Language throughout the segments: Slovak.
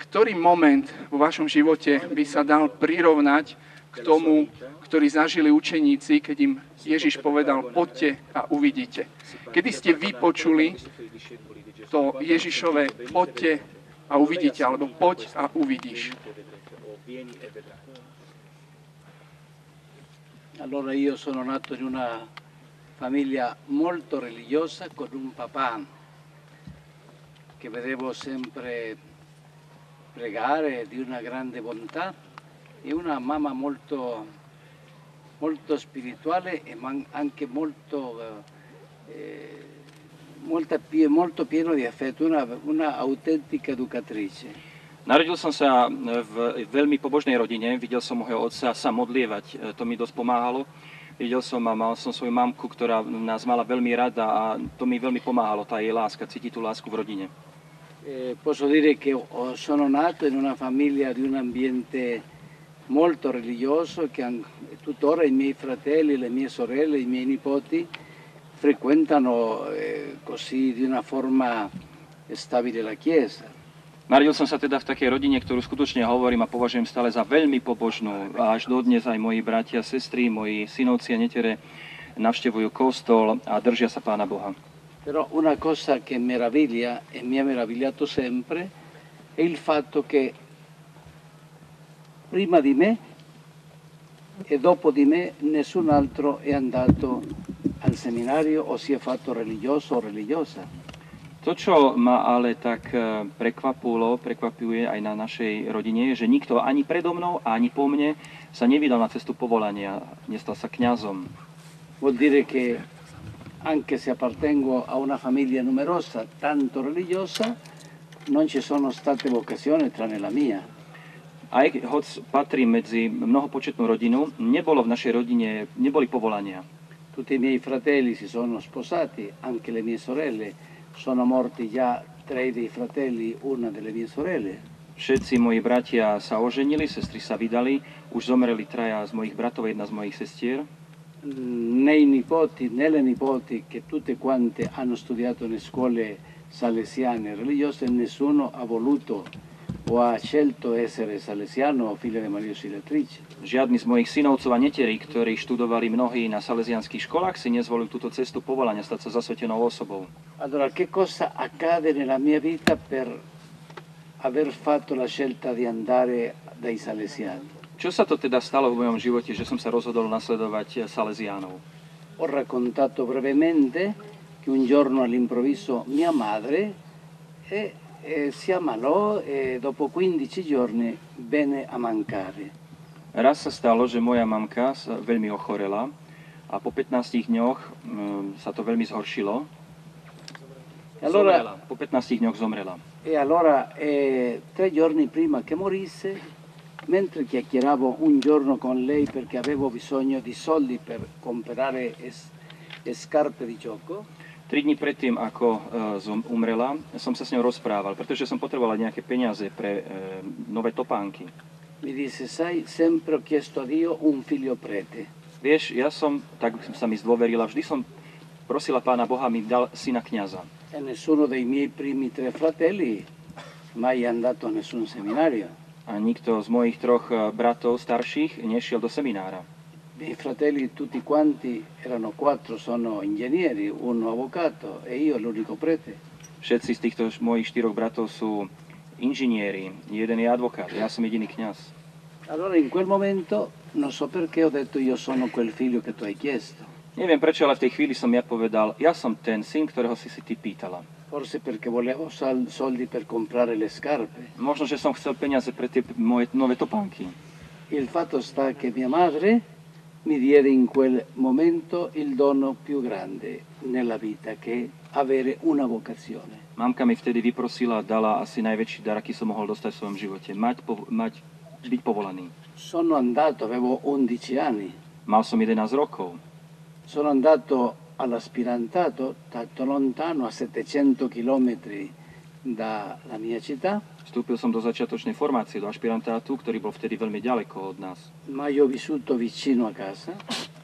Ktorý moment vo vašom živote by sa dal prirovnať k tomu, ktorý zažili učeníci, keď im Ježiš povedal, poďte a uvidíte. Kedy ste vy počuli to Ježišové poďte a uvidíte, alebo poď a uvidíš. Allora io sono nato in una famiglia molto religiosa con un papà che vedevo sempre pregare di una grande bontà e una mamma molto spirituale e anche molto pieno di affetto, una autentica educatrice. Narodil som sa v veľmi pobožnej rodine, videl som môjho otca sa modlievať, to mi dosť pomáhalo. Videl som a mal som svoju mamku, ktorá nás mala veľmi rada a to mi veľmi pomáhalo, tá jej láska, cítiť tú lásku v rodine. Posso dire che sono nato in una famiglia di un ambiente molto religioso che tuttora i miei fratelli, le mie sorelle, i miei nipoti frequentano così di una forma stabile la chiesa. Narodil som sa teda v takej rodine, ktorú skutočne hovorím a považujem stále za veľmi pobožnú. A až dodnes aj moji bratia, sestry, moji synovci a netere navštevujú kostol a držia sa Pána Boha. Però una cosa che meraviglia e mi ha meravigliato sempre è il fatto che prima di me e dopo di me nessun altro è andato al seminario o si è fatto religioso o religiosa. To, čo ma ale tak prekvapuje aj na našej rodine, je, že nikto ani predo mnou, ani po mne sa nevydal na cestu povolania, nestal sa kňazom. Vuol dire che anche se appartengo a una famiglia numerosa, tanto religiosa, non ci sono state vocazioni tranne la mia. Aj hoď patrím medzi mnohopočetnú rodinu, nebolo v našej rodine, neboli povolania. Tutti i miei fratelli si sono sposati, anche le mie sorelle. Sono morti già 3 dei fratelli, una delle mie sorelle. Všetci moji bratia sa oženili, sestry sa vydali, už zomreli 3 z mojich bratov, 1 z mojich sestier. Né i nipoti, né le nipoti, che tutte quante hanno studiato in scuole salesiane religiose, nessuno ha voluto o ha scelto essere salesiano o figlia di Maria Ausiliatrice. Žiadny z mojich synovcov a neterí, ktorí študovali mnohí na salesianských školách, si nezvolili túto cestu povolania stať sa zasvetenou osobou. Allora, che cosa accade nella mia vita per aver fatto la scelta di andare dai salesiani? Čo sa to teda stalo v mojom živote, že som sa rozhodol nasledovať salesiánov? Ho raccontato brevemente che un giorno all'improvviso mia madre si ammalò e dopo 15 giorni venne a mancare. Raz sa stalo, že moja mamka sa veľmi ochorela a po 15 dňoch sa to veľmi zhoršilo. Allora, po 15 dňoch zomrela. E allora 3 giorni prima che morisse, mentre chiacchieravo un giorno con lei perché avevo bisogno di soldi per comprare scarpe di gioco, 3 dní predtým, ako umrela, som sa s ňou rozprával, pretože som potreboval nejaké peniaze pre nové topánky. mi disse, sai, sempre ho chiesto a Dio un figlio prete. Vieš, tak sa mi zdôverila, vždy som prosila Pána Boha, mi dal syna kňaza. E nessuno dei miei primi 3 fratelli mai è andato a nessun seminario. A nikto z mojich 3 bratov starších nešiel do seminára. I miei fratelli tutti quanti erano 4, sono ingegneri, uno avvocato e io l'unico prete. Všetci z týchto mojich 4 bratov sú inžinieri, jeden je advokát, ja som jediný kňaz. Allora in quel momento non so perché ho detto io sono quel figlio che tu hai chiesto. Neviem prečo, ale v tej chvíli som ja povedal, ja som ten syn, ktorého si ty pýtala. Forse perché volevo soldi per comprare le scarpe. Možno, že som chcel peniaze pre tie moje nové topánky. Il fatto sta che mia madre mi diede in quel momento il dono più grande nella vita, che è avere una vocazione. Mamka mi vtedy vyprosila, dala asi najväčší dar, aký som mohol dostať v svojom živote. Byť povolaný. Sono andato, avevo 11 anni. Mal som 11 rokov. Sono andato all'aspirantato, tanto lontano, a 700 chilometri dalla mia città. Vstúpil som do začiatočnej formácie, do ašpirantátu, ktorý bol vtedy veľmi ďaleko od nás. Ma io ho vissuto vicino a casa.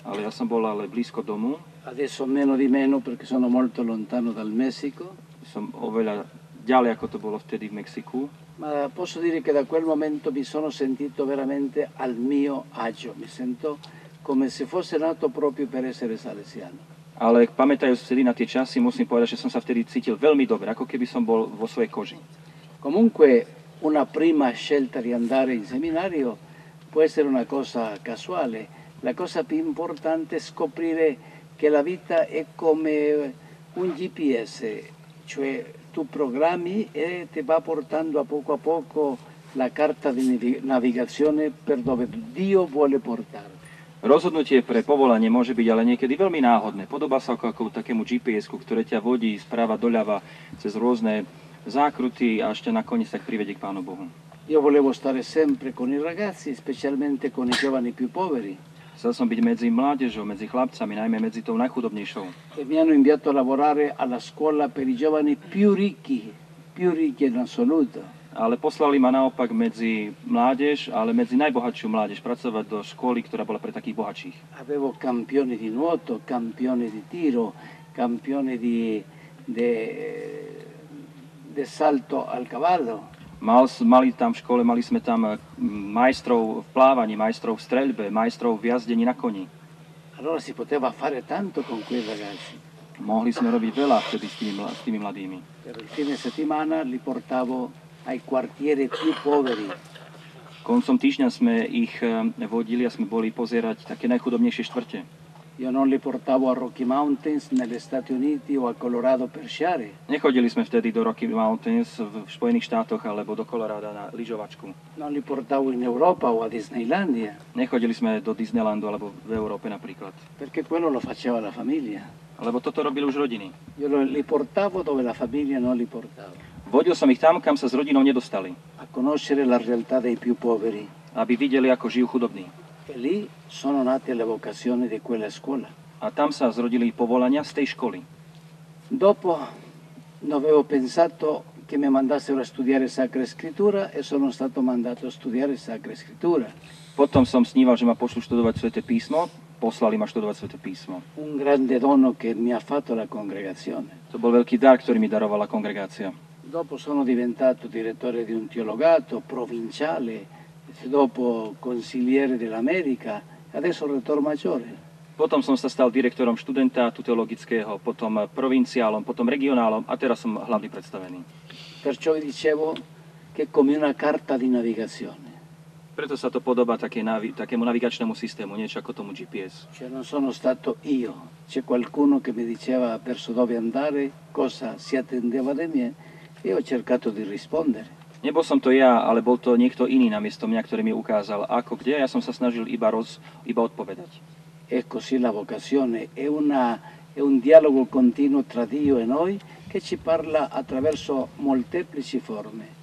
Ale ja som bol ale blízko domu. Adesso meno di meno perché sono molto lontano dal Messico. Som oveľa ďalej, ako to bolo vtedy v Mexiku. Ma posso dire che da quel momento mi sono sentito veramente al mio agio, mi sento come se fosse nato proprio per essere salesiano. Ale pamätajúc vtedy na tie časy, musím povedať, že som sa vtedy cítil veľmi dobre, ako keby som bol vo svojej koži. Comunque una prima scelta di andare in seminario può essere una cosa casuale, la cosa più importante è scoprire che la vita è come un GPS, cioè tu programmi e ti va portando a poco la carta di navigazione per dove Dio vuole portare. Rozhodnutie pre povolanie môže byť ale niekedy veľmi náhodné. Podobá sa ako takému GPS-ku, ktoré ťa vodí sprava doľava cez rôzne zákruty a ešte nakoniec tak privedie k Pánu Bohu. Io volevo stare sempre con i ragazzi, specialmente con i giovani più poveri. Chcel som byť medzi mládežou, medzi chlapcami, najmä medzi tou najchudobnejšou. E mi hanno inviato a lavorare alla scuola per i giovani più ricchi in assoluto. Ale poslali ma naopak medzi mládež, ale medzi najbohatšiu mládež, pracovať do školy, ktorá bola pre takých bohatších. Avevo campioni di nuoto, campioni di tiro, campioni di salto al cavallo. Mali tam v škole, mali sme tam majstrov v plávaní, majstrov v streľbe, majstrov v jazdení na koni. Allora si poteva fare tanto con quei ragazzi. Mohli sme robiť veľa vtedy s tými mladými. Per il fine settimana li portavo ai quartieri più poveri. Koncom týždňa sme ich vodili a sme boli pozerať také najchudobnejšie štvrte. Io non li portavo a Rocky Mountains negli Stati Uniti o a Colorado per sciare. Nechodili sme vtedy do Rocky Mountains v Spojených štátoch alebo do Colorada na lyžovačku. Non li portavo in Europa o a Disneylandia. Nechodili sme do Disneylandu alebo v Európe napríklad. Perché quello lo faceva la famiglia. Lebo toto robili už rodiny. Io li portavo dove la famiglia non li portava. Vodil som ich tam, kam sa s rodinou nedostali. A conoscere la realtà dei più poveri. Aby videli, ako žijú chudobní. E lì sono nate le vocazioni di quella scuola. A tam sa zrodili povolania z tej školy. Dopo avevo pensato che mi mandassero a studiare Sacra Scrittura e sono stato mandato a studiare Sacra Scrittura. Potom som sníval, že ma pošlu študovať Sväté písmo. Poslali ma študovať Sväté písmo. Un grande dono che mi ha fatto la congregazione. To bol veľký dar, ktorý mi darovala kongregácia. Dopo sono diventato direttore di un teologato provinciale, dopo consigliere dell'America, adesso rettor maggiore. Potom som sa stal direktorom študentátu teologického, potom provinciálom, potom regionálom a teraz som hlavný predstavený. Perciò vi dicevo che è come una carta di navigazione. Preto sa to podobá takému navigačnému systému, niečo ako tomu GPS. Cioè non sono stato io, c'è qualcuno che mi diceva verso dove andare, cosa si attendeva da me e ho cercato di rispondere. Nebol som to ja, ale bol to niekto iný namiesto mňa, ktorý mi ukázal ako kde, ja som sa snažil iba odpovedať. E così la vocazione è un dialogo continuo tra Dio e noi che ci parla attraverso molteplici forme.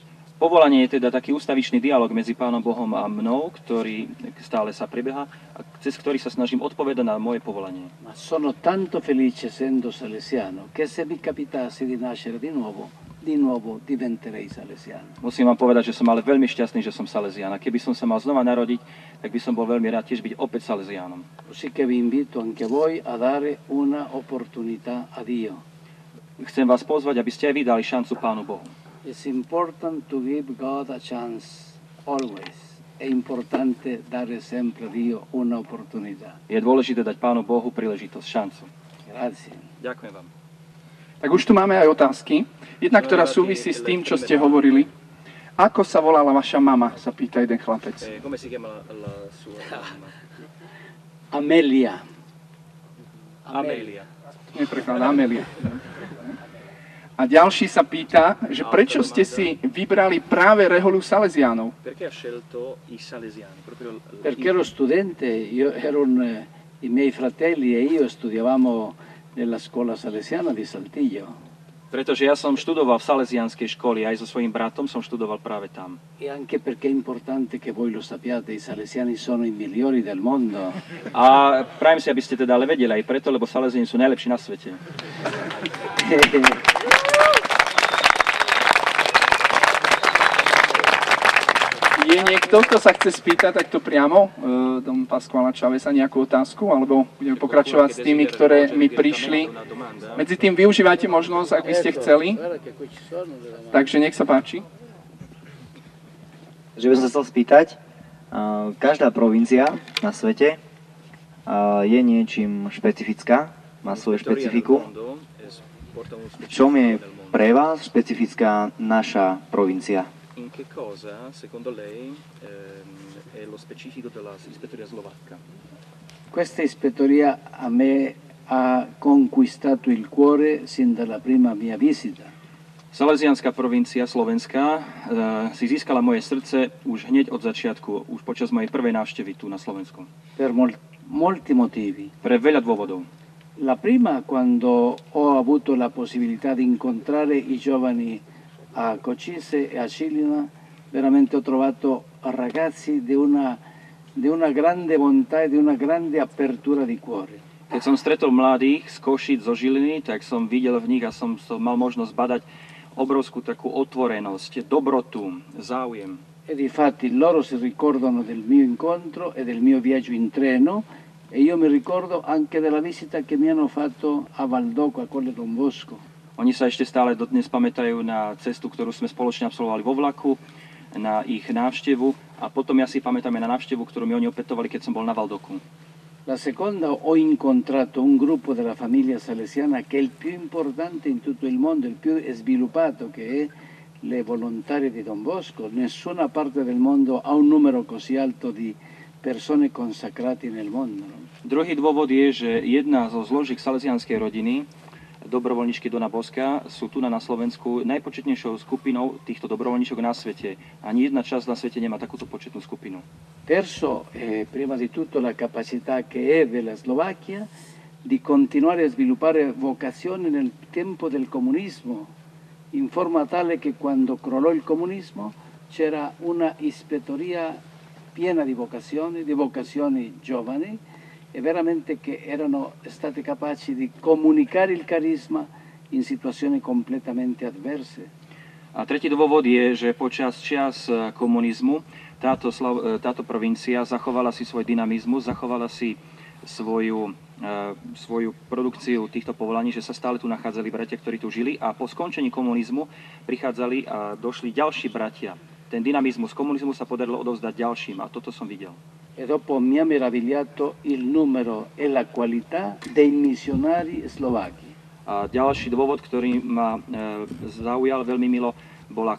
Povolanie je teda taký ústavičný dialog medzi Pánom Bohom a mnou, ktorý stále sa prebieha a cez ktorý sa snažím odpovedať na moje povolanie. Ma sono tanto felice essendo salesiano che se mi capitasse di nascere di nuovo diventerei salesiano. Musím vám povedať, že som ale veľmi šťastný, že som salesián. A keby som sa mal znova narodiť, tak by som bol veľmi rád tiež byť opäť salesiánom. Così che vi invito anche voi a dare una opportunità a Dio. Chcem vás pozvať, aby ste aj vy dali šancu Pánu Bohu. It's important to give God a chance always. È importante dare sempre a Dio un'opportunità. Je dôležité dať Pánu Bohu príležitosť, šancu. Grazie. Ďakujem vám. Tak už tu máme aj otázky. Jedna, ktorá súvisí s tým, čo ste hovorili. Ako sa volala vaša mama, sa pýta jeden chlapec. Come si chiama la sua mamma? Amelia. Amelia. Neprekladá Amelia. A ďalší sa pýta, že prečo ste si vybrali práve reholu Salesiánov? Perché ha scelto i salesiani? Perché ero studente, i miei fratelli e io studiavamo nella scuola salesiana di Saltillo. Pretože ja som študoval v salesianskej škole, aj so svojím bratom som študoval práve tam. E anche perché è importante che voi lo sappiate, i salesiani sono i migliori del mondo. A prajem si, aby ste teda ale vedeli aj preto, lebo salesiani sú najlepší na svete. Je niekto, kto sa chce spýtať takto priamo Dom Pasquala Chavesa nejakú otázku, alebo budeme pokračovať s tými, ktoré mi prišli. Medzi tým využívajte možnosť, ak by ste chceli. Takže nech sa páči. že by som sa chcel spýtať, každá provincia na svete je niečím špecifická, má svoju špecifiku. V čom je pre vás špecifická naša provincia? In che cosa, secondo lei, è lo specifico dell'ispettoria slovacca? Questa ispettoria a me ha conquistato il cuore sin dalla prima mia visita. Salesianská provincia Slovenska si získala moje srdce už hneď od začiatku, už počas mojej prvej návštevy tu na Slovensku. Per molti motivi. Pre veľa dôvodov. La prima, quando ho avuto la possibilità di incontrare i giovani a Cocise e a Cilina, veramente ho trovato ragazzi di una grande bontà e di una grande apertura di cuore. Keď som stretol mladých z Košíc, zo Žiliny, tak som videl v nich a som mal možnosť badať obrovskú takú otvorenosť, dobrotu, záujem. E difatti loro si ricordano del mio incontro e del mio viaggio in treno e io mi ricordo anche della visita che mi hanno fatto a Valdocco, a Colle Don Bosco. Oni sa ešte stále dodnes pamätajú na cestu, ktorú sme spoločne absolvovali vo vlaku, na ich návštevu a potom ja si pamätám na návštevu, ktorú mi oni opätovali, keď som bol na Valdoku. La seconda, ho incontrato un gruppo della famiglia salesiana che è il più importante in tutto il mondo, il più sviluppato, che è le volontarie di Don Bosco. Nessuna parte del mondo ha un numero così alto di persone consacrate nel mondo. Druhý dôvod je, že jedna zo zložiek salesianskej rodiny, dobrovoľníčky Dona Boska, sú tu na Slovensku najpočetnejšou skupinou týchto dobrovoľníčok na svete. Ani jedna časť na svete nemá takúto početnú skupinu. Terzo, prima di tutto la capacità che è della Slovacchia di continuare a sviluppare vocazioni nel tempo del comunismo, in forma tale che quando crollò il comunismo c'era una ispettoria piena di vocazioni giovani e veramente che erano state capaci di comunicare il carisma in situazioni completamente avverse. A tretí dôvod je, že počas čias komunizmu táto provincia zachovala si svoj dynamizmus, zachovala si svoju produkciu týchto povolaní, že sa stále tu nachádzali bratia, ktorí tu žili a po skončení komunizmu prichádzali a došli ďalší bratia. Ten dynamizmus komunizmu sa podarilo odovzdať ďalším a toto som videl. E dopo mi ha meravigliato il numero e la qualità dei missionari slovacchi. A ďalší dôvod, ktorý ma zaujal veľmi milo, bola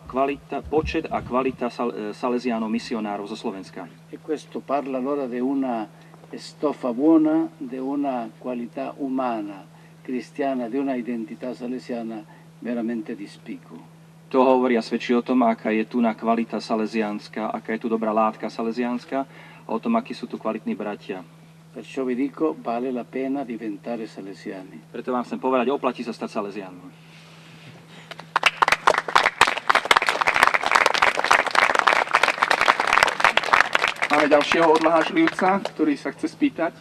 počet a kvalita salesiánov misionárov zo Slovenska. E questo parla allora di una stoffa buona, di una qualità umana, cristiana, di una identità salesiana veramente di spicco. To hovorí a svedčí o tom, aká je tu na kvalita salesiánska, aká je tu dobrá látka salesiánska a o tom, akí sú tu kvalitní bratia. Perciò vi dico, vale la pena diventare salesiani. Preto vám chcem povedať, oplatí sa stať salesiánmi. Máme ďalšieho odlážlivca, ktorý sa chce spýtať.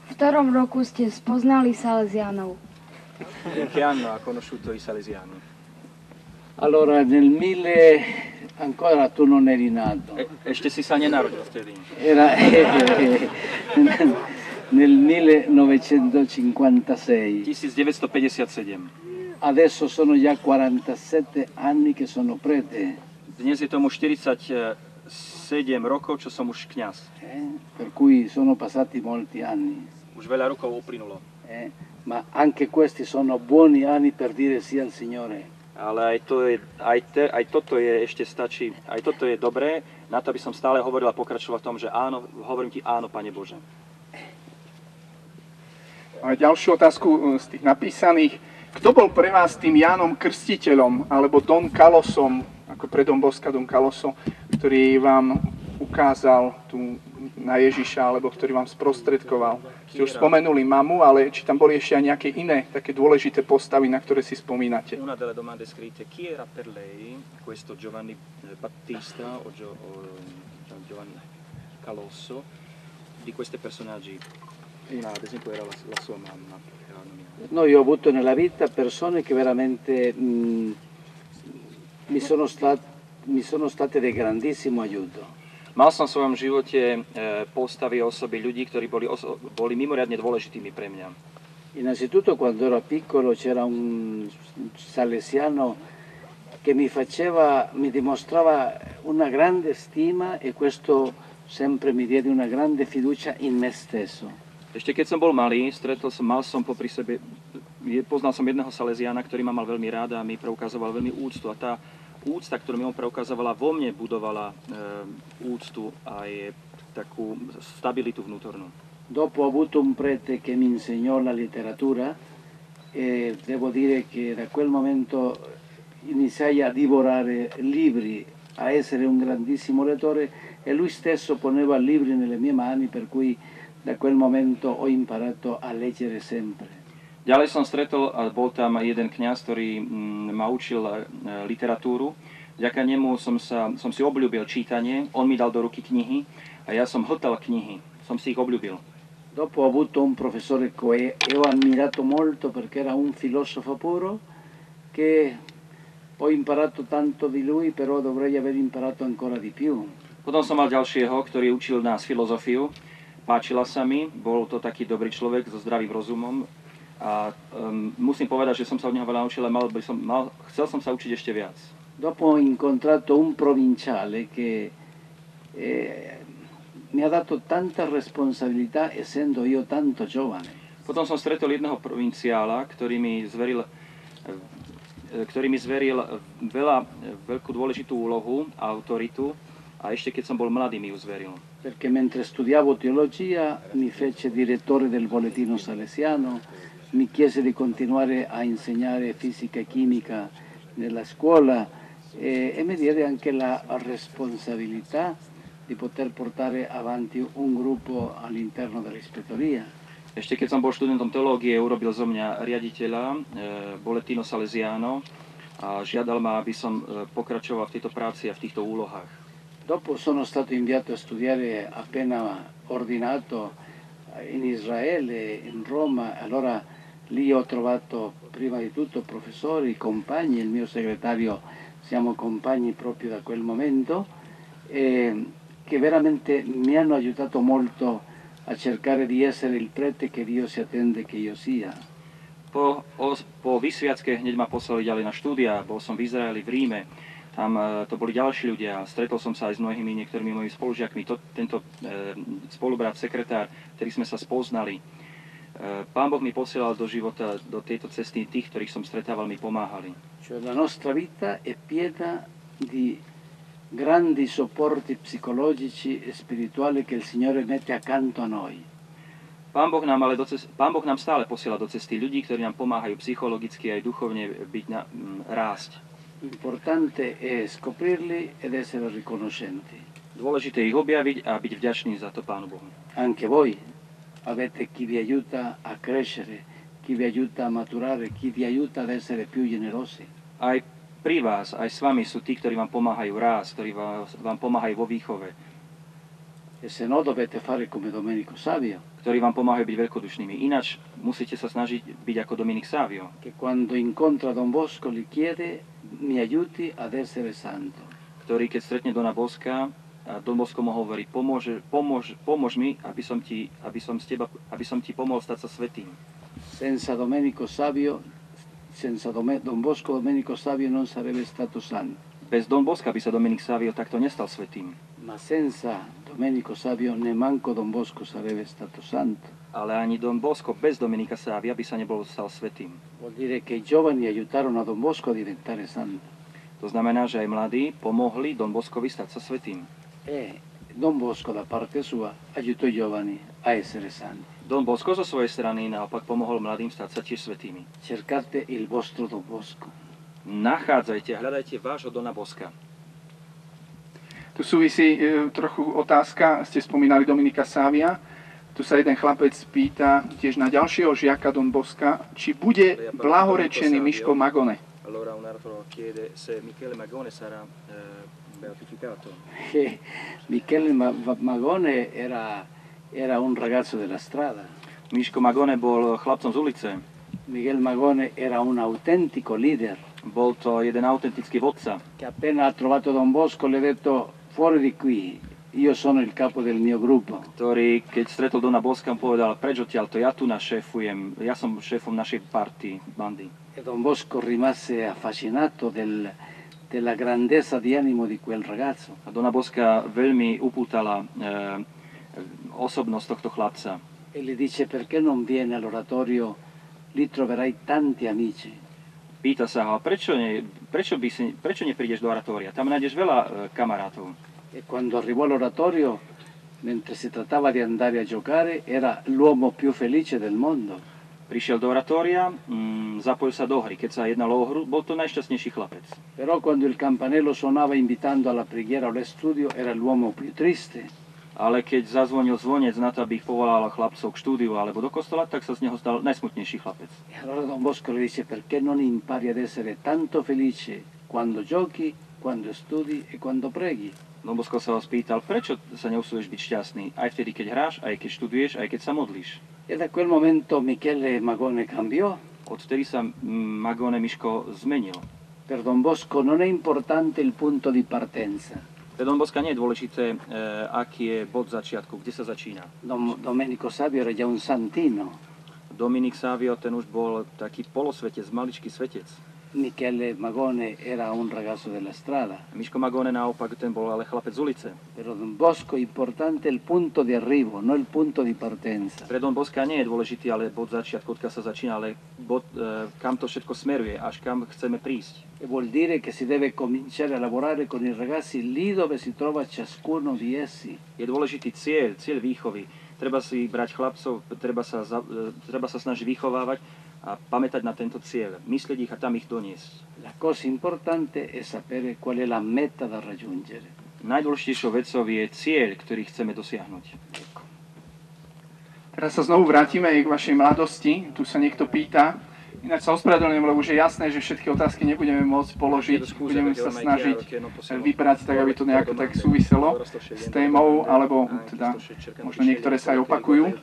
V ktorom roku ste spoznali salesianov? In che anno ha conosciuto i salesiani? Allora, ancora tu non eri nato. Ešte si sa nenarodil vtedy. Era nel 1956. 1957. Adesso sono già 47 anni che sono prete. Dnes je tomu 47 rokov, čo som už kňaz. Per cui sono passati molti anni. Už veľa rokov uplynulo. Ma anche questi sono buoni anni per dire sì al Signore. Ale aj toto je ešte stačí, aj toto je dobré, na to by som stále hovoril a pokračoval v tom, že áno, hovorím ti áno, Pane Bože. A ďalšiu otázku z tých napísaných. Kto bol pre vás tým Jánom Krstiteľom, alebo Don Carlosom, ako pre Don Boska Don Carloso, ktorý vám ukázal tu na Ježiša, alebo ktorý vám sprostredkoval? Ste už spomenuli mamu, ale či tam boli ešte aj nejaké iné také dôležité postavy, na ktoré si spomínate? Una delle domande scritte, chi era per lei questo Giovanni Battista o Giovanni Calosso di questi personaggi? Una ad esempio era la sua mamma. No, io ho avuto nella vita persone che veramente mi sono state di grandissimo aiuto. Mal som v svojom živote postavy osoby ľudí, ktorí boli mimoriadne dôležitými pre mňa. Innanzitutto quando ero piccolo c'era un salesiano che mi dimostrava una grande stima e questo sempre mi diede una grande fiducia in me stesso. Ešte keď som bol malý, poznal som jedného Salesiána, ktorý ma mal veľmi rád a mi preukazoval veľmi úctu. A tá úcta, ktorú mi on preukazovala, vo mne budovala úctu a je takú stabilitu vnútornú. Dopo ho avuto un prete che mi insegnò la letteratura e devo dire che da quel momento iniziai a divorare libri, a essere un grandissimo lettore e lui stesso poneva libri nelle mie mani, per cui da quel momento ho imparato a leggere sempre. Ďalej som stretol, a bol tam jeden kňaz, ktorý ma učil literatúru. Vďaka nemu som si obľúbil čítanie, on mi dal do ruky knihy a ja som hltal knihy, som si ich obľúbil. Dopo ho avuto un professore che ho ammirato molto perché era un filosofo puro, che ho imparato tanto di lui, però dovrei aver imparato ancora di più. Potom som mal ďalšieho, ktorý učil nás filozofiu. Páčila sa mi, bol to taký dobrý človek so zdravým rozumom a musím povedať, že som sa od neho veľa naučil, ale chcel som sa učiť ešte viac. Dopo ho incontrato un provinciale che mi ha dato tanta responsabilità essendo io tanto giovane. Potom som stretol jedného provinciála, ktorý mi zveril veľkú dôležitú úlohu a autoritu a ešte keď som bol mladý mi ju zveril. Perché mentre studiavo teologia mi fece direttore del Bollettino Salesiano, mi chiese di continuare a insegnare fisica e chimica nella scuola e mi diede anche la responsabilità di poter portare avanti un gruppo all'interno dell'ispettoria. Ešte keď som bol študentom teológie, urobil zo mňa riaditeľa Bollettino Salesiano a žiadal ma, aby som pokračoval v tejto práci a v týchto úlohách. Dopo sono stato inviato a studiare appena ordinato in Israele, in Roma, allora lì ho trovato prima di tutto professori, compagni, il mio segretario, siamo compagni proprio da quel momento, che veramente mi hanno aiutato molto a cercare di essere il prete che Dio si attende che io sia. Po vysviacke hneď ma poslali ďalej na štúdia, bol som v Izraeli, v Ríme, tam to boli ďalší ľudia, stretol som sa aj s mnohými niektorými mojimi spolužiakmi, tento spolubrat, sekretár, ktorý sme sa spoznali. Pán Boh mi posielal do života, do tejto cesty tých, ktorých som stretával, mi pomáhali. Cioè la nostra vita è piena di grandi supporti psicologici e spirituali che il Signore mette accanto a noi. Pán Boh nám stále posiela do cesty ľudí, ktorí nám pomáhajú psychologicky aj duchovne rásť. Importante è scoprirli ed essere riconoscenti. Dôležité ich objaviť a byť vďačný za to Pánu Bohu. Anche voi avete chi vi aiuta a crescere, chi vi aiuta a maturare, chi vi aiuta ad essere più generosi. Aj pri vás, aj s vami sú tí, ktorí vám pomáhajú rásť, ktorí vám pomáhajú vo výchove. E se no dovete fare come Domenico Savio. Ktorí vám pomáhajú byť veľkodušnými. Ináč musíte sa snažiť byť ako Dominik Savio. Che quando incontra Don Bosco gli chiede mi aiuti ad essere santo. Ktorý keď stretne Dona Boska, a Don Bosco mu hovorí, pomôž mi, aby som ti pomohol stať sa svätým. Senza Domenico Savio, Don Bosco Domenico Savio non sarebbe stato santo. Bez Don Boska by sa Dominik Savio takto nestal svätým. Ma senza Domenico Savio nemanco Don Bosco sarebbe stato santo. Ale ani Don Bosco bez Dominika Savia by sa nebol stal svätým. Vuol dire che i giovani aiutarono a Don Bosco a diventare santo. To znamená, že aj mladí pomohli Don Boscovi stať sa svätým. E Don Bosco da parte sua aiutò i giovani a essere santi. Don Bosco zo svojej strany naopak pomohol mladým stať sa tiež svätými. Cercate il vostro Don Bosco. Nachádzajte a hľadajte vášho Dona Boska. Tu súvisí trochu otázka, ste spomínali Dominika Savia. Tu sa jeden chlapec pýta tiež na ďalšieho žiaka Don Boska, či bude blahorečený Miško Magone. Allora un altro chiede se Michele Magone sarà beatificato. Michele Magone era un ragazzo della strada. Miško Magone bol chlapcom z ulice. Miguel Magone era un autentico leader. Bol to jeden autentický vodca. Che appena ha trovato Don Bosco le ha detto fuori di qui, io sono il capo del mio gruppo. Ktorý, keď stretol Dona Boska, povedal, preč odtiaľto, ja tu našéfujem, ja som šéfom našej party, bandy. E Don Bosco rimase affascinato della grandezza di animo di quel ragazzo. A Donna Bosca veľmi upútala osobnosť tohto chlapca. E gli dice perché non vieni all'oratorio, lì troverai tanti amici. Pýta sa ho, prečo neprídeš do oratória? Tam nájdeš veľa kamarátov. E quando arrivò all'oratorio, mentre si trattava di andare a giocare, era l'uomo più felice del mondo. Prišiel do oratória, zapojil sa do hry. Keď sa jednalo o hru, bol to najšťastnejší chlapec. Però quando il campanello suonava invitando alla preghiera o allo studio, era l'uomo più triste. Ale keď zazvonil zvonec na to, aby ich povolal chlapcov k štúdiu alebo do kostola, tak sa z neho stal najsmutnejší chlapec. E allora Don Bosco le dice perché non impari ad essere tanto felice quando giochi, quando studi e quando preghi. Don Bosco sa ho spýtal, prečo sa neusúdeš byť šťastný aj vtedy, keď hráš, aj keď študuješ, aj keď sa modlíš. E da quel momento Michele Magone cambiò. Odtedy sa Magone Miško zmenil. Per Don Bosco non è importante il punto di partenza. Pre Don Bosca nie je dôležité, aký je bod začiatku, kde sa začína. Domenico Savio era già un santino. Dominik Savio, ten už bol taký polosvetec, maličký svetec. Michele Magone era un ragazzo della strada. Miško Magone naopak, ten bol ale chlapec z ulice. Per Don Bosco è importante il punto di arrivo, non il punto di partenza. Pre Don Bosca nie je dôležitý, ale bod začiatku, odkiaľ sa začína, ale bod, kam to všetko smeruje, až kam chceme prísť. E vuol dire che si deve cominciare a lavorare con i ragazzi lì dove si trova ciascuno di essi. Je dôležitý cieľ výchovy. Treba si brať chlapcov, treba sa snažiť vychovávať a pamätať na tento cieľ, myslieť ich a tam ich doniesť. La cosa importante è sapere qual è la meta da raggiungere. Najdôležitejšou vecou je cieľ, ktorý chceme dosiahnuť. Teraz sa znovu vrátime k vašej mladosti. Tu sa niekto pýta. Ináč sa ospravedlňujem, lebo už je jasné, že všetky otázky nebudeme môcť položiť. Budeme sa snažiť vybrať tak, aby to nejako tak súviselo s témou, alebo teda možno niektoré sa aj opakujú.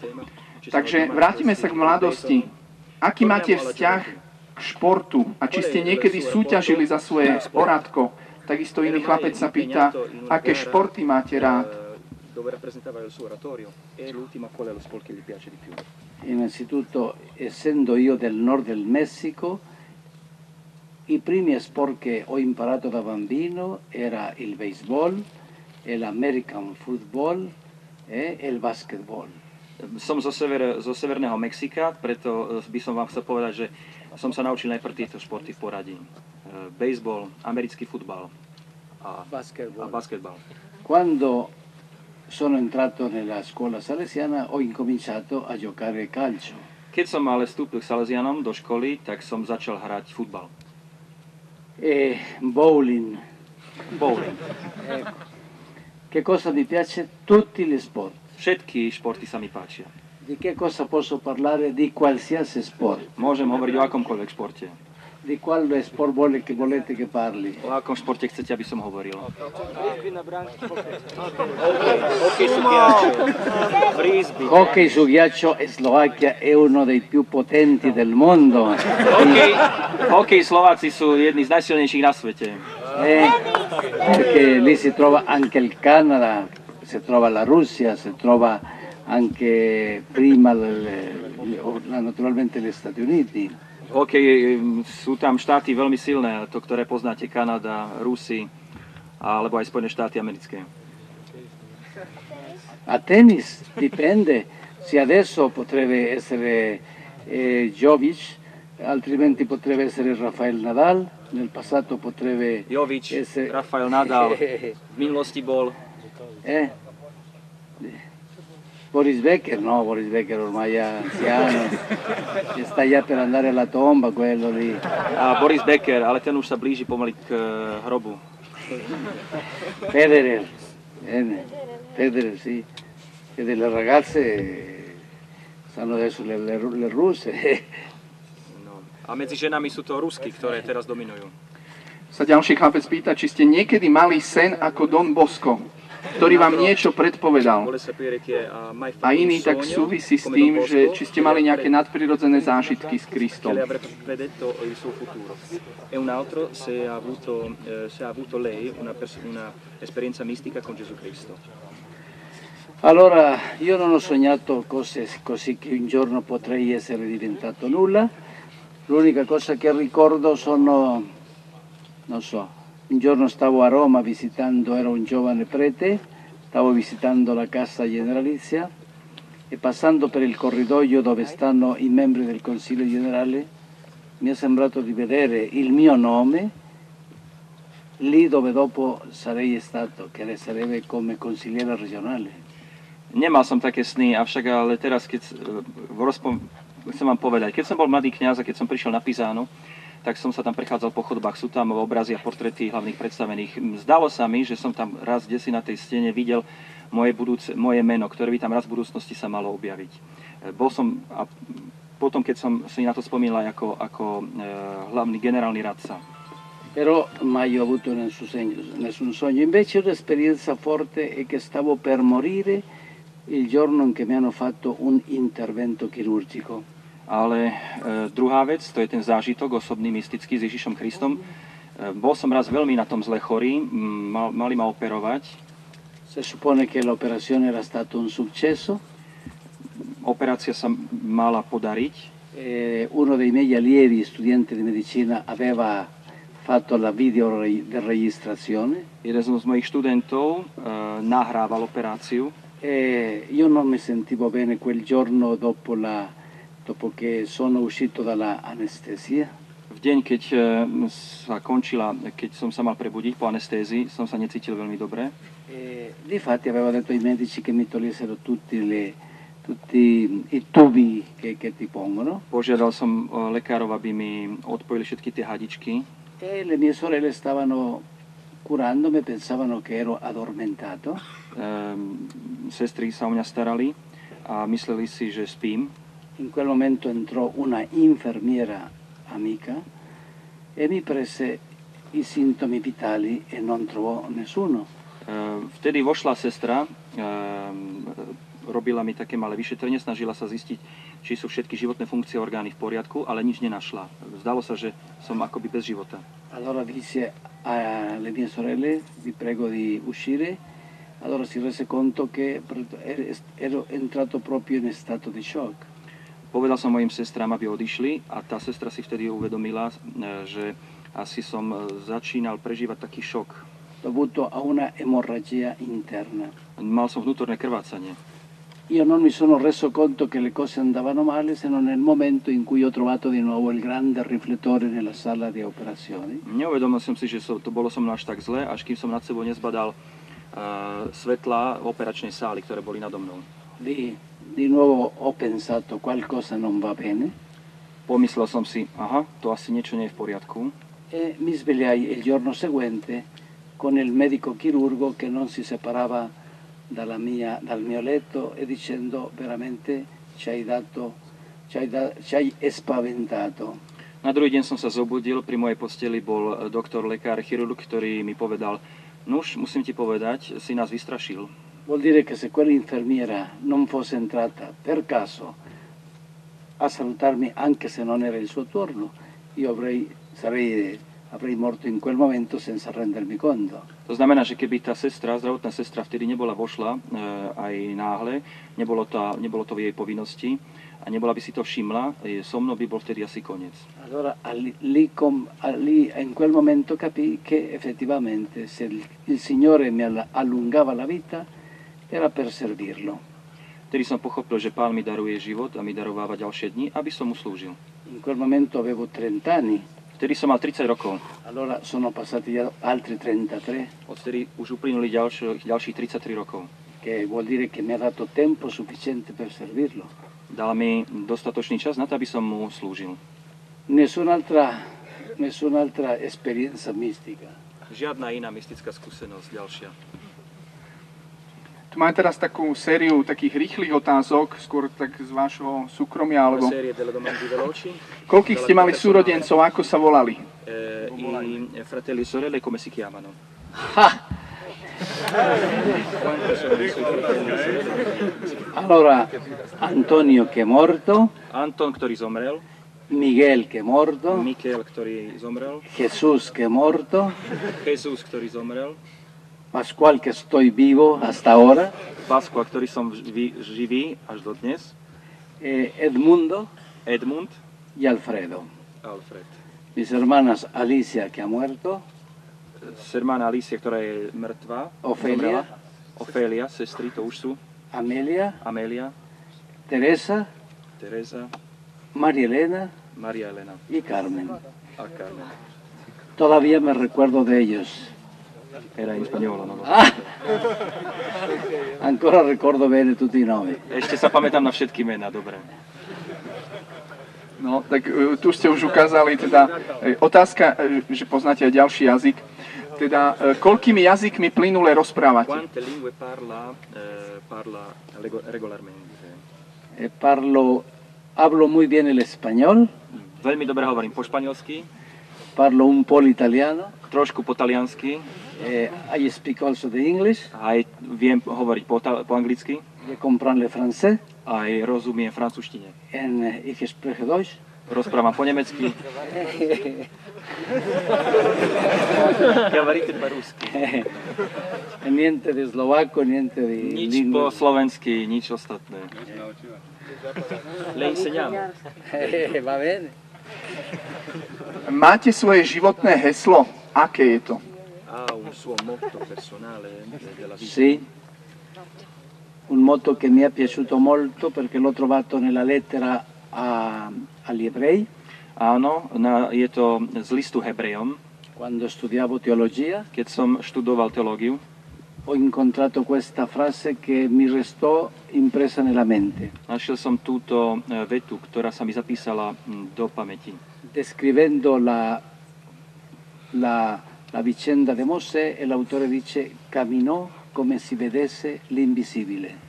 Takže vrátime sa k mladosti. Aký máte vzťah k športu? A či ste niekedy súťažili za svoje orátko? Takisto iný chlapec sa pýta, aké športy máte rád? Dove rappresentava il suo oratorio e l'ultima qual è lo sport che gli piace di più. Innanzitutto, essendo io del nord del Messico, i primi sport che ho imparato da bambino era il baseball, l'American football e il basketball. Som zo severného Mexika, preto by som vám chcel povedať, že som sa naučil najprv tieto športy v poradí. Baseball, americký futbal a basketball. Quando sono entrato nella scuola salesiana, ho incominciato a giocare calcio. Keď som ale vstúpil k Salesianom do školy, tak som začal hrať futbal. E bowling. Bowling. Che cosa mi piace? Tutti gli sport. Všetky športy sa mi páčia. Di che cosa posso parlare? Di qualsiasi sport. Môžem hovoriť o akomkoľvek športe. Di quale sport volete che parli? O akom športe chcete, aby som hovoril? Hockey su ghiaccio in Slovacchia è uno dei più potenti del mondo. Hockey Slováci sú jedni z najsilnejších na svete. Perché lì si trova anche il Canada, si trova la Russia, si trova anche prima naturalmente gli Stati Uniti. Hokej sú tam štáty veľmi silné, to ktoré poznáte, Kanada, Rusi, alebo aj Spojené štáty americké. A tennis dipende, se adesso potrebbe essere Djokovic, altrimenti potrebbe essere Rafael Nadal, nel passato potrebbe essere Rafael Nadal, v minulosti bol Boris Becker, no, Boris Becker ormai è anziano, sta già per andare alla tomba quello lì. Boris Becker, ale ten už sa blíži pomaly k hrobu. Federer, sì, e delle ragazze stanno adesso le russe. No. A medzi ženami sú to Rusky, ktoré teraz dominujú. Sa ďalší chlapec pýta, či ste niekedy mali sen ako Don Bosco, ktorý vám niečo predpovedal. A iný tak súvisí s tým, že či ste mali nejaké nadprirodzené zážitky s Kristom. E un altro se ha avuto lei una esperienza mistica con Gesù Cristo. Allora, io non ho sognato cose così che un giorno potrei essere diventato nulla. L'unica cosa che ricordo sono, non so, Un giorno stavo a Roma visitando, ero un giovane prete, stavo visitando la Casa Generalizia e passando per il corridoio dove stanno i membri del Consiglio Generale mi è sembrato di vedere il mio nome lì dove dopo sarei stato, che sarebbe come consigliere regionale. Nemal som také sny, avšak ale teraz, chcem vám povedať, keď som bol mladý kňaz a keď som prišiel na Pisánu, tak som sa tam prechádzal po chodbách, sú tam obrazy a portréty hlavných predstavených. Zdalo sa mi, že som tam raz desi na tej stene videl moje meno, ktoré by tam raz v budúcnosti sa malo objaviť. A potom, keď som si na to spomínal ako hlavný generálny radca. Però mai ho avuto nessun sogno. Invece un'esperienza forte è che stavo per morire il giorno in che mi hanno fatto un intervento chirurgico. Ale druhá vec, to je ten zážitok osobný, mystický s Ježišom Kristom. Bol som raz veľmi na tom zle chorý, mali ma operovať. Si suppone che l'operazione era stato un successo. Operácia sa mala podariť. Uno dei miei allievi, studente di medicina, aveva fatto la videoregistrazione. Jeden z mojich študentov nahrával operáciu. Io non mi sentivo bene quel giorno dopo che sono uscito dalla anestesia. V deň, keď sa končila, keď som sa mal prebudiť po anestézii, som sa necítil veľmi dobre. Difatti avevo detto ai medici che mi togliessero tutti i tubi che ti pongono. Požiadal som lekárov, aby mi odpojili všetky tie hadičky. E le mie sorelle stavano curandomi, pensavano che ero addormentato. Sestry sa o mňa starali a mysleli si, že spím. In quel momento entrò una infermiera amica e mi prese i sintomi vitali e non trovò nessuno. Vtedy vošla sestra, robila mi také malé vyšetrenie, snažila sa zistiť, či sú všetky životné funkcie orgány v poriadku, ale nič nenašla. Zdalo sa, že som akoby bez života. Allora disse alle mie sorelle, vi prego di uscire. Allora si rese conto che ero entrato proprio in stato di shock. Povedal som mojim sestrám, aby odišli a tá sestra si vtedy uvedomila, že asi som začínal prežívať taký šok. Dovuto a una emorragia interna. Mal som vnútorné krvácanie. Io non mi sono reso conto che le cose andavano male se non nel momento in cui ho trovato di nuovo il grande riflettore nella sala di operazioni. Neuvedomil som si, že to bolo so mnou až tak zle, až kým som nad sebou nezbadal svetlá operačnej sály, ktoré boli nado mnou. Di nuovo ho pensato qualcosa non va bene. Pomyslel som si, to asi niečo nie je v poriadku. E mi svegliai il giorno seguente con il medico chirurgo che non si separava dal mio letto e dicendo veramente ci hai spaventato. Na druhý deň som sa zobudil, pri mojej posteli bol doktor, lekár, chirurg, ktorý mi povedal, nuž, musím ti povedať, si nás vystrašil. Vuol dire che se quell'infermiera non fosse entrata per caso a salutarmi anche se non era il suo turno, io avrei morto in quel momento senza rendermi conto. To znamená, že keby tá zdravotná sestra vtedy vošla aj náhle, nebolo to v jej povinnosti a nebola by si to všimla, so mnou by bol vtedy asi koniec. Allora lì in quel momento capii che effettivamente se il Signore mi allungava la vita era per servirlo. Vtedy som pochopil, že Pán mi daruje život a mi darováva ďalšie dni, aby som mu slúžil. In quel momento avevo 30 anni. Vtedy som mal 30 rokov. Allora sono passati altri 33. Odtedy už uplynuli ďalších 33 rokov. Che vuol dire che mi ha dato tempo sufficiente per servirlo. Dal mi dostatočný čas na to, aby som mu slúžil. Nessun'altra esperienza mistica. Žiadna iná mystická skúsenosť ďalšia. Tu mám teraz takú sériu takých rýchlych otázok, skôr tak z vášho súkromia, alebo... Koľkých ste mali súrodencov, ako sa volali? I fratelli e sorelle come si chiamano? Allora, Antonio che è morto. Anton, ktorý zomrel. Miguel che è morto. Mikel, ktorý zomrel. Jesús che è morto. Jesus, ktorý zomrel. Pascual que estoy vivo hasta ahora. Pascua, ktorý som živý až do dnes. Edmund y Alfredo. Alfred. Mis hermanas Alicia que ha muerto. Sermana Alicia, ktorá je mŕtva. Ofelia. Ofélia, sestry, to už sú. Amelia, Amelia, Teresa, Teresa, María Elena Maria Elena y Carmen. a Carmen. Todavía me recuerdo de ellos. Era in spagnolo, no? Ancora ricordo bene tutti i nomi. Ešte sa pamätám na všetky mená, dobre. No, tak tu ste už ukázali, teda otázka, že poznáte aj ďalší jazyk, teda koľkými jazykmi plynule rozprávate? Quante lingue parla regolarmente? Hablo muy bien el español, Veľmi dobre hovorím po španielsky, parlo un po' l'italiano, trošku po taliansky, I speak also the English, aj viem hovoriť po anglicky, je comprendre le français, aj rozumiem francúzštine. ich spreche Deutsch. Rozprávam po nemecky. Говорите по-русски. Niente di slovacco, niente di Nič lingua. po slovensky, nič ostatné. Le insegniamo. Va bene. Máte svoje životné heslo? Aké je to? Ha un suo motto personale della vita. Sì, un motto che mi è piaciuto molto perché l'ho trovato nella lettera agli ebrei Áno, je to z listu Hebrejom. quando studiavo teologia. Keď som študoval teológiu, Ho incontrato questa frase che mi restò impressa nella mente, našiel som túto vetu, ktorá sa mi zapísala do pamäti. descrivendo la vicenda di Mosè, e l'autore dice camminò come si vedesse l'invisibile.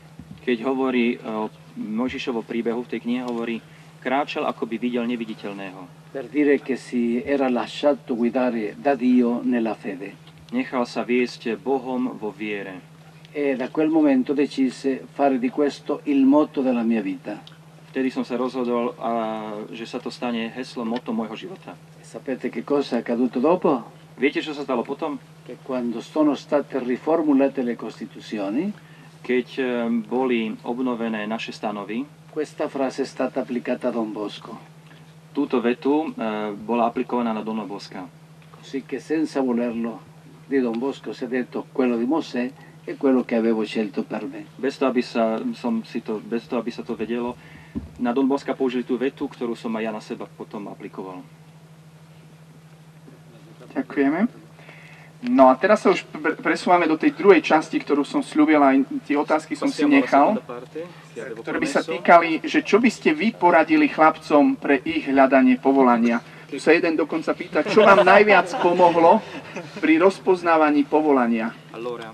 Keď hovorí o Mojžišovom príbehu v tej knihe, hovorí, kráčal, ako by videl neviditeľného. Per dire che si era lasciato guidare da Dio nella fede. Nechal sa viesť Bohom vo viere. E da quel momento decise fare di questo il motto della mia vita. Vtedy som sa rozhodol, že sa to stane heslom, motto môjho života. E sapete che cosa è accaduto dopo? Viete, čo sa stalo potom? Che quando sono state riformulate le Costituzioni, Keď boli obnovené naše stanovy, questa frase è stata applicata a Don Bosco. túto vetu bola aplikovaná na Dona Boska. Così che senza volerlo di Don Bosco si è detto quello di Mosè è quello che avevo scelto per me. Bez toho, aby sa to vedelo, na Don Boska použili tú vetu, ktorú som aj ja na seba potom aplikoval. Ďakujeme. No a teraz sa už presúvame do tej druhej časti, ktorú som sľúbil, aj tie otázky som si nechal, ktoré by sa týkali, že čo by ste vy poradili chlapcom pre ich hľadanie povolania. Tu sa jeden dokonca pýta, čo vám najviac pomohlo pri rozpoznávaní povolania. Allora,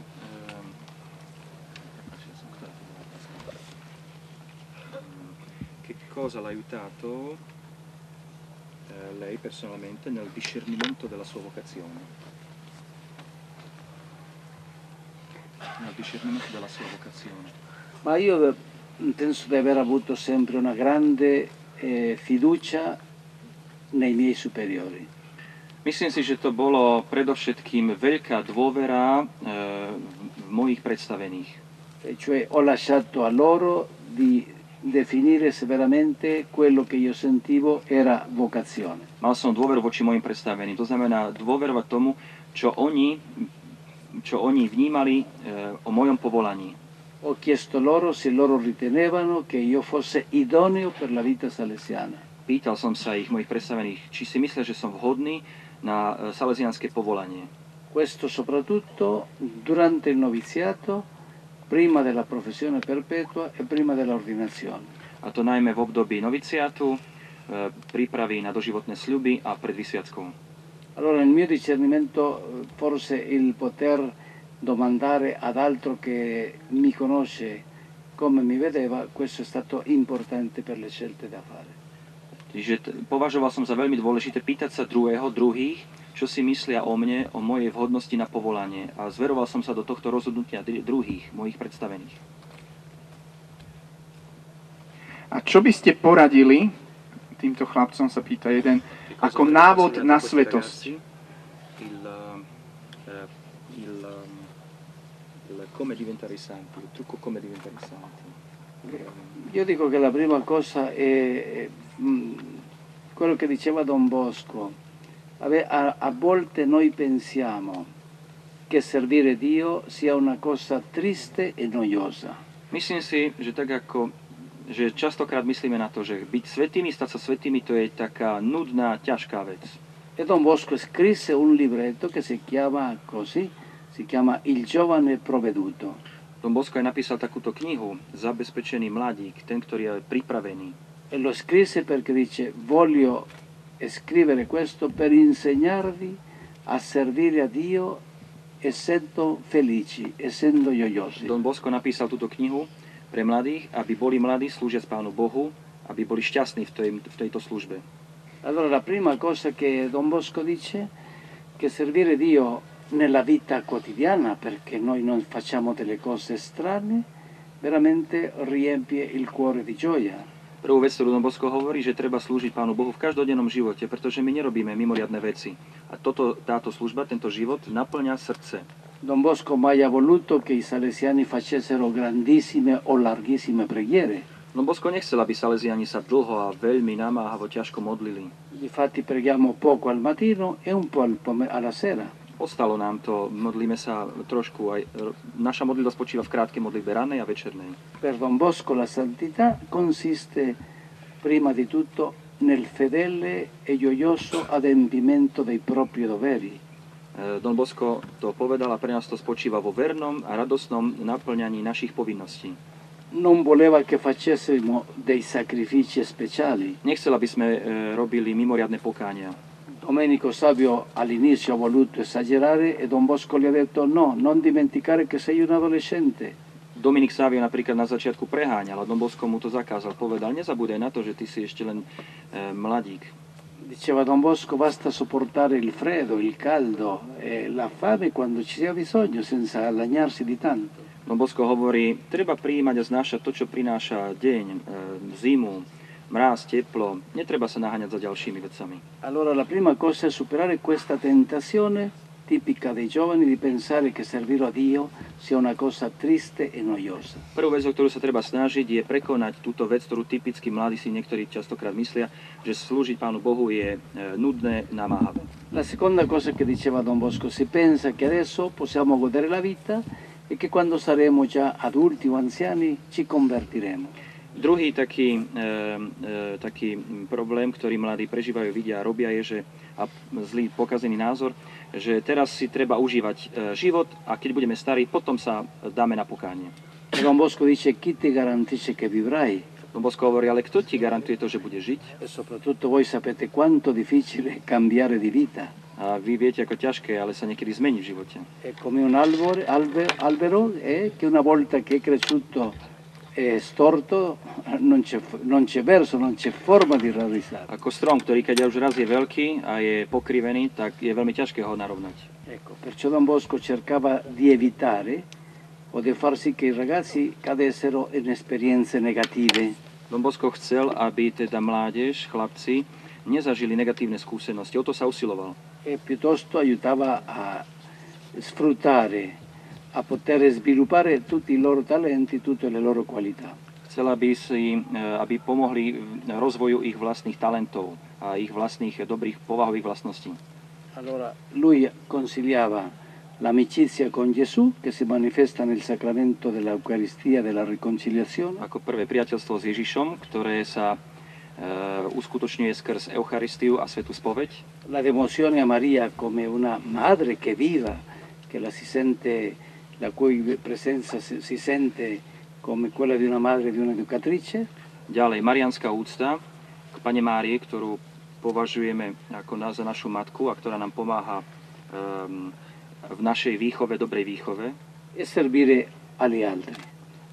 che cosa l'ha aiutato lei personalmente nel discernimento della sua vocazione? Nel discernimento della sua vocazione. Ma io penso di aver avuto sempre una grande fiducia nei miei superiori. Myslím si, že to bolo predovšetkým veľká dôvera v mojich predstavených. Cioè ho lasciato a loro di definire severamente quello che io sentivo era vocazione. Mal som dôveru voči mojim predstaveným. To znamená dôverovať tomu, čo oni vnímali o mojom povolaní. Ho chiesto loro se loro ritenevano che io fosse idoneo per la vita salesiana. Pýtal som sa mojich predstavených, či si myslia, že som vhodný na salesianske povolanie. Questo soprattutto durante il noviziato, prima della professione perpetua e prima dell'ordinazione. A to najmä v období noviciátu, prípravy na doživotné sľuby a pred vysviackou. Allora il mio discernimento, forse il poter domandare ad altro che mi conosce come mi vedeva, questo è stato importante per le scelte da fare. Čiže považoval som za veľmi dôležité pýtať sa druhých, čo si myslia o mne, o mojej vhodnosti na povolanie. A zveroval som sa do tohto rozhodnutia druhých, mojich predstavených. A čo by ste poradili, týmto chlapcom sa pýta jeden, ako návod na svetosť? Come diventare santi, il trucco come diventare santi. Io dico che la prima cosa è quello che diceva Don Bosco, A volte noi pensiamo che servire Dio sia una cosa triste e noiosa. Myslím si, že častokrát myslíme na to, že byť svätými, stať sa svätými, to je taká nudná, ťažká vec. E Don Bosco scrisse un libretto che si chiama così, si chiama Il giovane provveduto. Don Bosco aj napísal takúto knihu, Zabezpečený mladík, ten, ktorý je pripravený. E lo scrisse perché dice, voglio scrivere questo per insegnarvi a servire a Dio essendo felici, essendo gioiosi. Don Bosco napísal túto knihu pre mladých, aby boli mladí slúžiac Pánu Bohu, aby boli šťastní v tejto službe. Allora la prima cosa che Don Bosco dice che servire Dio nella vita quotidiana, perché noi non facciamo delle cose strane, veramente riempie il cuore di gioia. Prvú vec, ktorú Don Bosco hovorí, že treba slúžiť Pánu Bohu v každodennom živote, pretože my nerobíme mimoriadne veci. A táto služba, tento život naplňa srdce. Don Bosco mai ha voluto che i salesiani facessero grandissime o larghissime preghiere. Don Bosco nechcel, aby Salesiani sa dlho a veľmi namáhavo ťažko modlili. Difatti preghiamo poco al mattino e un po' alla sera. Ostalo nám to, modlíme sa trošku, aj naša modlitba spočíva v krátkej modlitbe ranej a večernej. Per Don Bosco la santità consiste prima di tutto nel fedele e gioioso adempimento dei propri doveri. Don Bosco to povedal a pre nás to spočíva vo vernom a radosnom naplňaní našich povinností. Non voleva che facessimo dei sacrifici speciali. Nechcel, aby sme robili mimoriadne pokánia. Domenico Savio all'inizio ha voluto esagerare e Don Bosco gli ha detto no, non dimenticare che sei un adolescente. Dominik Savio napríklad na začiatku preháňal a Don Bosco mu to zakázal. Povedal, nezabúdaj na to, že ty si ešte len mladík. Diceva Don Bosco, basta sopportare il freddo, il caldo e la fame quando ci sia bisogno, senza lagnarsi di tanto. Don Bosco hovorí, treba prijímať a znášať to, čo prináša deň, zimu, mráz, teplo. Netreba sa naháňať za ďalšími vecami. Allora la prima cosa è superare questa tentazione tipica dei giovani di pensare che servire a Dio sia una cosa triste e noiosa. Prvú vec, o ktorú sa treba snažiť, je prekonať túto vec, ktorú typicky mladí si niektorí častokrát myslia, že slúžiť Pánu Bohu je nudné, namáhavé. La seconda cosa che diceva Don Bosco, si pensa che adesso possiamo godere la vita e che quando saremo già adulti o anziani ci convertiremo. Druhý taký problém, ktorý mladí prežívajú, vidia a robia, je, že zlý pokazený názor, že teraz si treba užívať život a keď budeme starí, potom sa dáme na pokánie. Don Bosco dice, chi ti garantisce che vivrai? Don Bosco hovorí, ale kto ti garantuje to, že bude žiť? E soprattutto voi sapete quanto difficile cambiare di vita. A vy viete, ako ťažké, ale sa niekedy zmení v živote. È come un albero che una volta che è cresciuto è storto, non c'è verso, non c'è forma di raddrizzare. Ako strom, ktorý keď už raz je veľký a je pokrivený, tak je veľmi ťažké ho narovnať. Ecco, perciò Don Bosco cercava di evitare o di far sì che i ragazzi cadessero in esperienze negative. Don Bosco chcel, aby teda mládež, chlapci, nezažili negatívne skúsenosti. O to sa usiloval. E piuttosto aiutava a sfruttare, a poter sviluppare tutti i loro talenti, tutte le loro qualità. Chcel, aby pomohli rozvoju ich vlastných talentov a ich vlastných dobrých povahových vlastností. Allora, lui consigliava l'amicizia con Gesù, che si manifesta nel sacramento dell'Eucaristia, della riconciliazione. Ako prvé priateľstvo s Ježišom, ktoré sa uskutočňuje skrz Eucharistiu a svätú spoveď. La devozione a Maria come una madre che viva, che la si sente, la cui presenza si sente come quella di una madre, di un'educatrice. Ďalej, marianská úcta k Pane Márii, ktorú považujeme ako za našu matku a ktorá nám pomáha v našej výchove, dobrej výchove. E servire agli altri.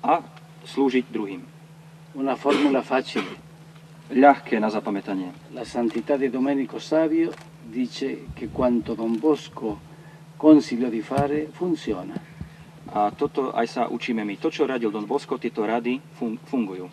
A slúžiť druhým. Una formula facile. Ľahké na zapamätanie. La santità di Domenico Savio dice che quanto Don Bosco consiglio di fare funziona. A toto aj sa učíme my. To, čo radil Don Bosco, tieto rady fungujú.